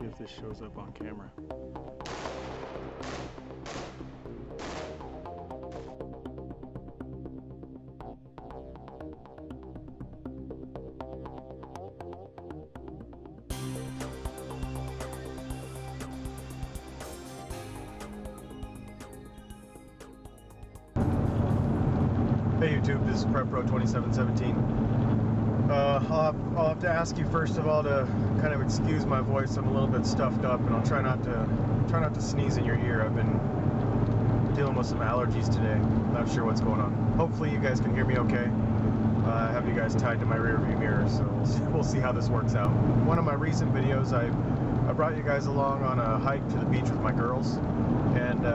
If this shows up on camera. Hey YouTube, this is PrepPro 2717. I'll have to ask you first of all to kind of excuse my voice. I'm a little bit stuffed up, and I'll try not to sneeze in your ear. I've been dealing with some allergies today. Not sure what's going on. Hopefully you guys can hear me okay. I have you guys tied to my rear view mirror, so we'll see how this works out. One of my recent videos, I brought you guys along on a hike to the beach with my girls, and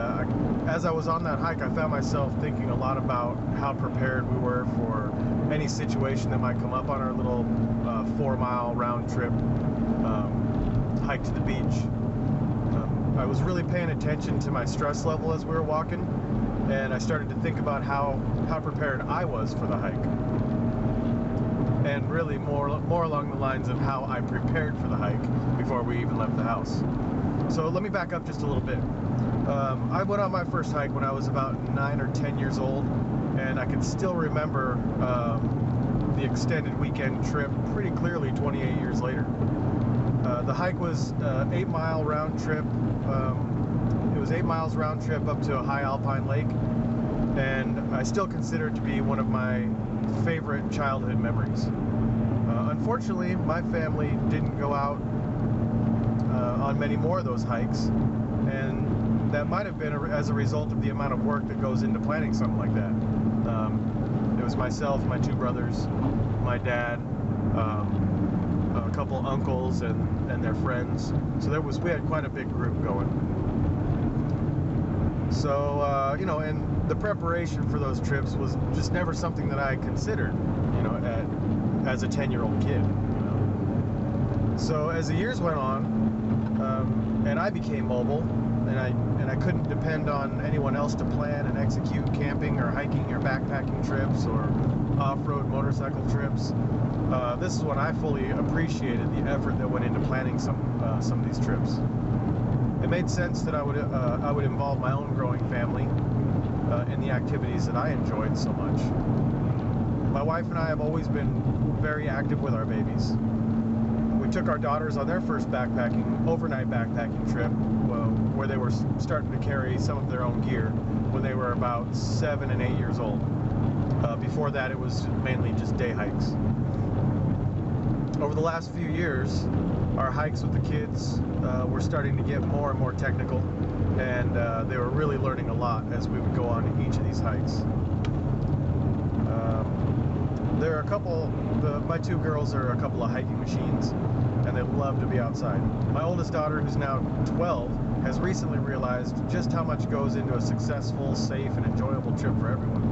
as I was on that hike, I found myself thinking a lot about how prepared we were for any situation that might come up on our little 4-mile round trip hike to the beach. I was really paying attention to my stress level as we were walking, and I started to think about how prepared I was for the hike, and really more along the lines of how I prepared for the hike before we even left the house. So let me back up just a little bit. I went on my first hike when I was about 9 or 10 years old, and I can still remember the extended weekend trip pretty clearly 28 years later. The hike was 8-mile round trip. It was 8 miles round trip up to a high alpine lake, and I still consider it to be one of my favorite childhood memories. Unfortunately, my family didn't go out on many more of those hikes, and that might have been as a result of the amount of work that goes into planning something like that. It was myself, my 2 brothers, my dad, a couple uncles and their friends. So we had quite a big group going. So you know, and the preparation for those trips was just never something that I considered, you know, as a 10-year-old kid. You know? So as the years went on, and I became mobile, and I couldn't depend on anyone else to plan and execute camping or hiking or backpacking trips or off-road motorcycle trips. This is when I fully appreciated the effort that went into planning some of these trips. It made sense that I would involve my own growing family in the activities that I enjoyed so much. My wife and I have always been very active with our babies. We took our daughters on their first overnight backpacking trip, where they were starting to carry some of their own gear when they were about 7 and 8 years old. Before that, it was mainly just day hikes. Over the last few years, our hikes with the kids were starting to get more and more technical, and they were really learning a lot as we would go on each of these hikes. There are a couple, my 2 girls are a couple of hiking machines, and they love to be outside. My oldest daughter, who's now 12, has recently realized just how much goes into a successful, safe, and enjoyable trip for everyone.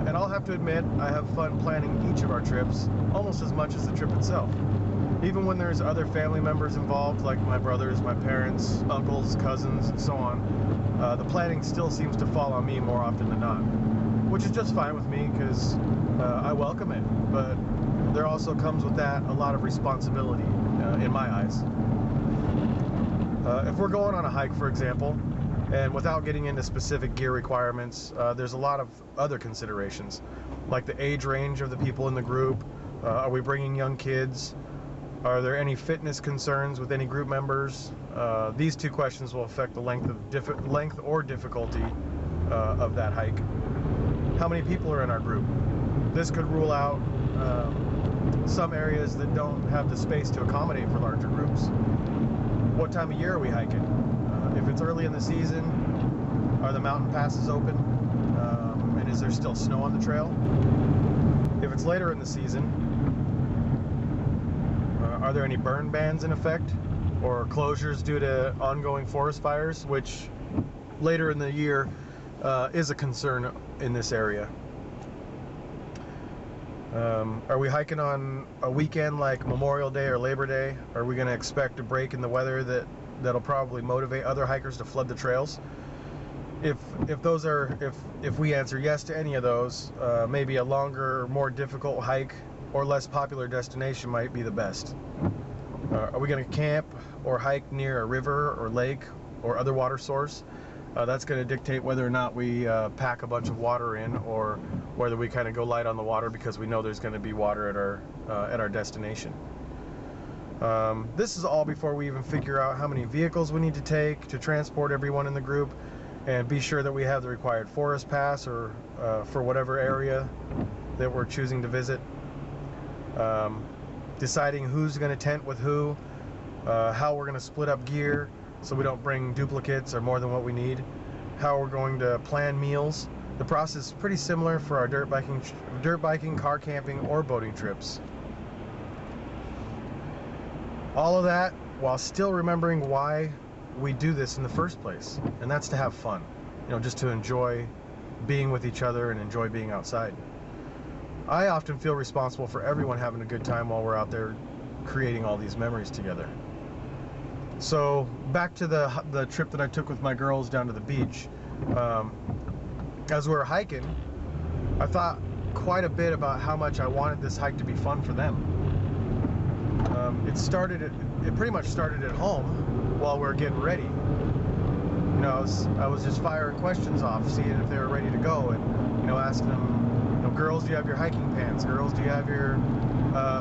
And I'll have to admit, I have fun planning each of our trips almost as much as the trip itself. Even when there's other family members involved, like my brothers, my parents, uncles, cousins, and so on, the planning still seems to fall on me more often than not, which is just fine with me because I welcome it, but there also comes with that a lot of responsibility in my eyes. If we're going on a hike, for example, and without getting into specific gear requirements, there's a lot of other considerations, like the age range of the people in the group. Are we bringing young kids? Are there any fitness concerns with any group members? These 2 questions will affect the length or difficulty of that hike. How many people are in our group? This could rule out some areas that don't have the space to accommodate for larger groups. What time of year are we hiking? If it's early in the season, are the mountain passes open? And is there still snow on the trail? If it's later in the season, are there any burn bans in effect? Or closures due to ongoing forest fires, which later in the year is a concern in this area. Are we hiking on a weekend like Memorial Day or Labor Day? Are we going to expect a break in the weather that'll probably motivate other hikers to flood the trails? If we answer yes to any of those, maybe a longer, more difficult hike or less popular destination might be the best. Are we going to camp or hike near a river or lake or other water source? That's going to dictate whether or not we pack a bunch of water in, or whether we kind of go light on the water because we know there's going to be water at our destination. This is all before we even figure out how many vehicles we need to take to transport everyone in the group, and be sure that we have the required forest pass or for whatever area that we're choosing to visit. Deciding who's going to tent with who, how we're going to split up gear so we don't bring duplicates or more than what we need, how we're going to plan meals. The process is pretty similar for our dirt biking, car camping, or boating trips. All of that while still remembering why we do this in the first place, and that's to have fun. You know, just to enjoy being with each other and enjoy being outside. I often feel responsible for everyone having a good time while we're out there creating all these memories together. So back to the trip that I took with my girls down to the beach. As we were hiking, I thought quite a bit about how much I wanted this hike to be fun for them. It pretty much started at home while we were getting ready. You know, I was just firing questions off, seeing if they were ready to go, and you know, asking them, you know, girls, do you have your hiking pants? Girls, do you have your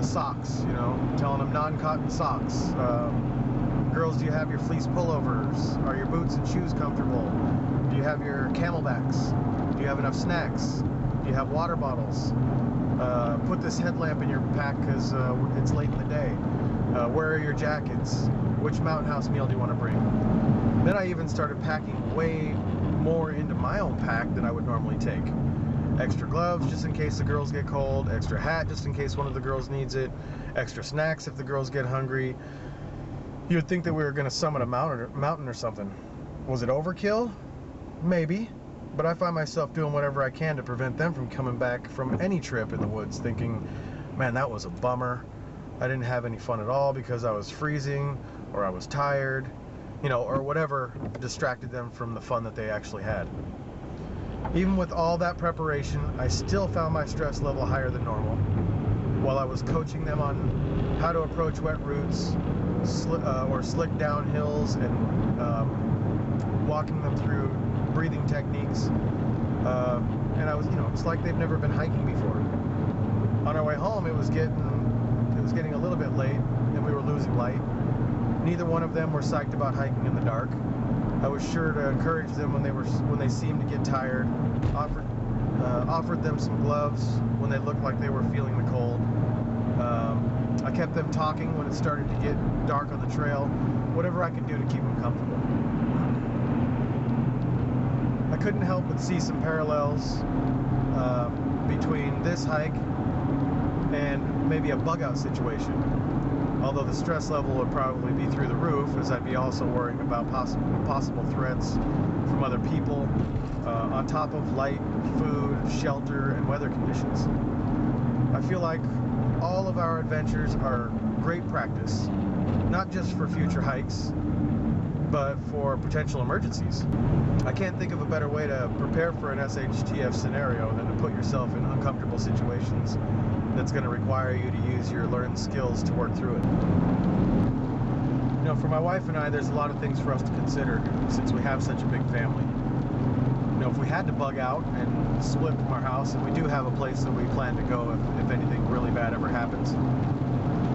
socks? You know, telling them non-cotton socks. Girls, do you have your fleece pullovers? Are your boots and shoes comfortable? Do you have your camelbacks? Do you have enough snacks? Do you have water bottles? Put this headlamp in your pack because it's late in the day. Where are your jackets? Which Mountain House meal do you want to bring? Then I even started packing way more into my own pack than I would normally take. Extra gloves just in case the girls get cold, extra hat just in case one of the girls needs it, extra snacks if the girls get hungry. You would think that we were going to summit a mountain or something. Was it overkill? Maybe. But I find myself doing whatever I can to prevent them from coming back from any trip in the woods thinking, man, that was a bummer. I didn't have any fun at all because I was freezing, or I was tired, you know, or whatever distracted them from the fun that they actually had. Even with all that preparation, I still found my stress level higher than normal. While I was coaching them on how to approach wet routes, or slick down hills, and walking them through breathing techniques, and I was, you know, it's like they've never been hiking before. On our way home, it was getting a little bit late, and we were losing light. Neither one of them were psyched about hiking in the dark. I was sure to encourage them when they seemed to get tired. Offered them some gloves when they looked like they were feeling the cold. I kept them talking when it started to get dark on the trail, whatever I could do to keep them comfortable. I couldn't help but see some parallels between this hike and maybe a bug out situation. Although the stress level would probably be through the roof, as I'd be also worrying about possible threats from other people, on top of light, food, shelter, and weather conditions. I feel like all of our adventures are great practice, not just for future hikes, but for potential emergencies. I can't think of a better way to prepare for an SHTF scenario than to put yourself in uncomfortable situations that's going to require you to use your learned skills to work through it. You know, for my wife and I, there's a lot of things for us to consider since we have such a big family. You know, if we had to bug out and split from our house, and we do have a place that we plan to go if anything really bad ever happens.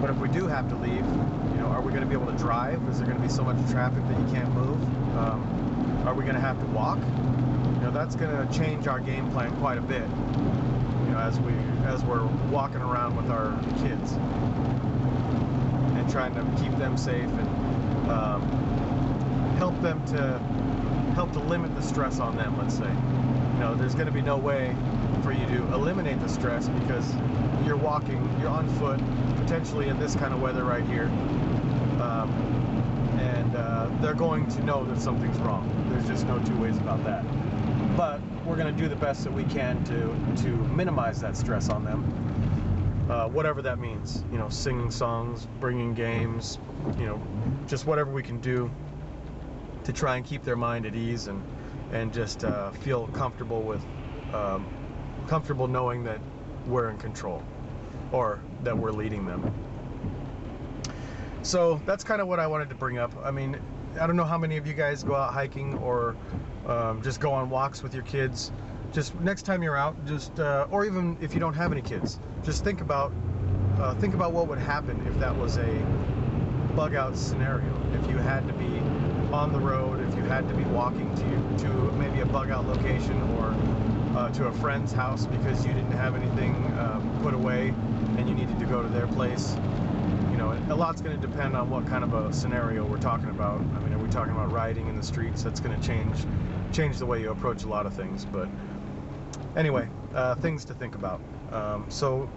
But if we do have to leave, you know, are we going to be able to drive? Is there going to be so much traffic that you can't move? Are we going to have to walk? You know, that's going to change our game plan quite a bit. You know, as we're walking around with our kids and trying to keep them safe and help to limit the stress on them, let's say. You know, there's going to be no way for you to eliminate the stress because you're walking, you're on foot, potentially in this kind of weather right here, and they're going to know that something's wrong. There's just no two ways about that. But we're going to do the best that we can to minimize that stress on them, whatever that means. You know, singing songs, bringing games, you know, just whatever we can do to try and keep their mind at ease and just feel comfortable with comfortable knowing that we're in control. or that we're leading them. So that's kind of what I wanted to bring up. I mean, I don't know how many of you guys go out hiking or just go on walks with your kids. Just next time you're out, just or even if you don't have any kids, just think about what would happen if that was a bug out scenario. If you had to be on the road, if you had to be walking to maybe a bug out location or to a friend's house because you didn't have anything put away and you needed to go to their place. You know, a lot's going to depend on what kind of a scenario we're talking about. I mean, are we talking about riding in the streets? That's going to change the way you approach a lot of things. But anyway, things to think about. So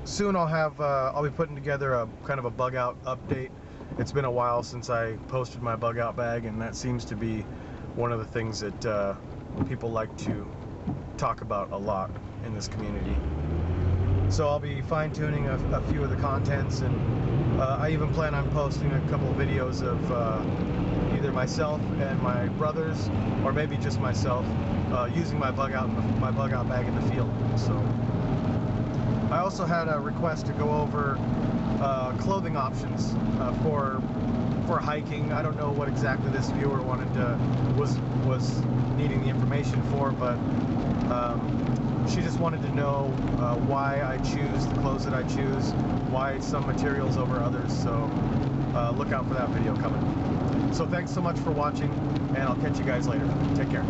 soon I'll be putting together a kind of a bug out update. It's been a while since I posted my bug out bag, and that seems to be one of the things that people like to talk about a lot in this community. So I'll be fine-tuning a few of the contents, and I even plan on posting a couple of videos of either myself and my brothers, or maybe just myself, using my bug out bag in the field. So I also had a request to go over clothing options for hiking. I don't know what exactly this viewer was needing the information for, but she just wanted to know why I choose the clothes that I choose, why some materials over others. So look out for that video coming. So thanks so much for watching, and I'll catch you guys later. Take care.